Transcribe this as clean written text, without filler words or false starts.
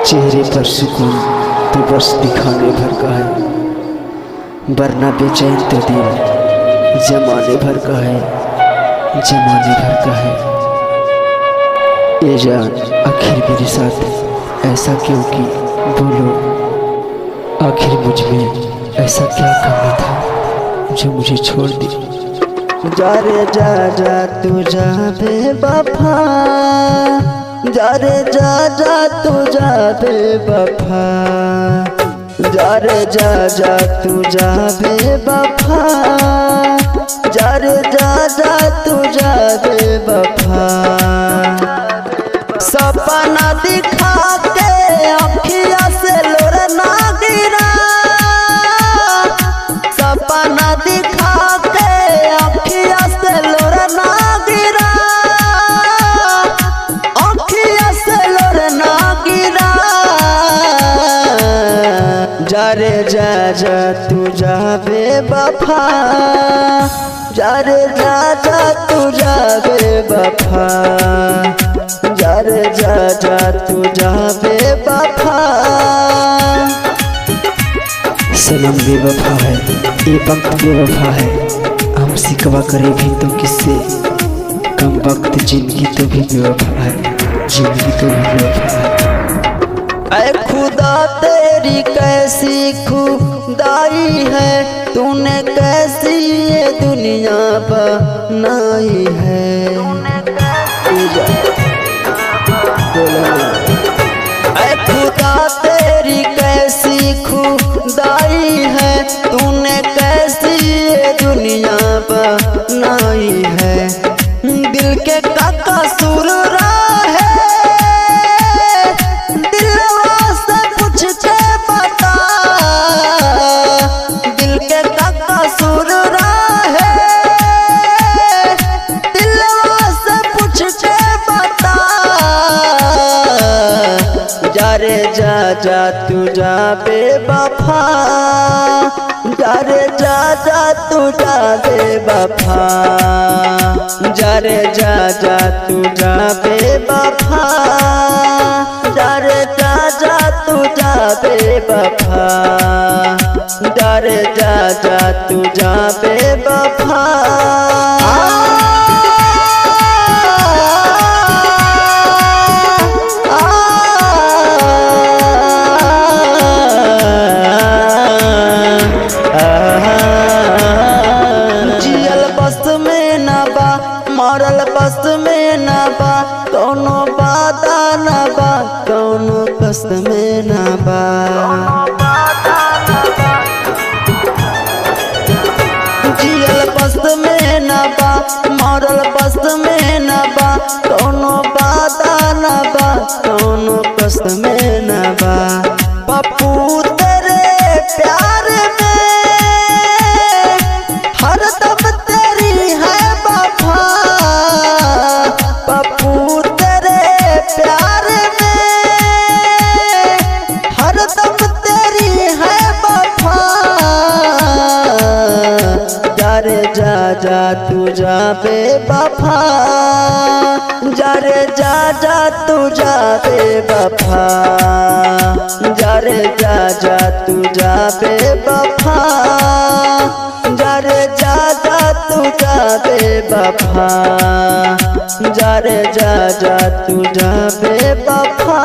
चेहरे पर सुकून तो बस दिखाने भर का है, वरना बेचैन तो दिल जमाने भर का है, जमाने भर का है। ये जान आखिर मेरे साथ ऐसा क्यों की, बोलो आखिर मुझ में ऐसा क्या कमी था जो मुझे छोड़ दी। जा रे जा जा तू जा बेवफा, जा रे जा जा तू जा बेवफा, जा रे जा जा तू जा बेवफा, जा रे जा जा तू जा बेवफा। सपना दिखा के अखियाँ से लोर ना गिरा, सपना दिखा के अखियाँ से लोर ना गिरा, अखियाँ से लोर ना गिरा। जा रे जा जा तू जा बेवफा, जा रे जा जा तू जा बेवफा, जा रे जा जा तू जा बेवफा। सनम बेवफा है, ये वक्त बेवफा है, हम सिकवा करे भी तो किससे, कम वक्त जिंदगी तो भी बेवफा है, जिंदगी तो भी बेवफा है। ऐ खुदा तेरी कैसी खुदाई है, तूने कैसी ये दुनिया बनाई है। ऐ खुदा तेरी कैसी खुदाई है, तूने कैसी ये दुनिया बनाई है। दिल के का कसूर है, दिलवा से पूछ के बता, दिल के का कसूर है, दिलवा से पूछ के बता। जा रे जा जा तू जा बेवफा, जा रे जा जा तू जा बेवफा, जा रे जा जा तू जा बेवफा, जा रे जा जा तू जा बेवफा, जा रे जा जा तू जा बेवफा। मरल बस में ना बा, कौनो वादा ना बा, कौनो कसम में ना बा। जियल बस में ना बा, मरल बस में ना बा, कौनो वादा ना बा, कौनो कसम में ना बा। पप्पू तेरे प्यार में हर दम तेरी है वफा, पप्पू तेरे प्यार में हर दम तेरी है वफा। जा रे जा जा तू जा बेवफा, जा रे जा जा तू जा बेवफा, जा रे जा जा तू जा बेवफा, जा रे जा जा तू जा बेवफा, जा रे जा जा तू जा बेवफा।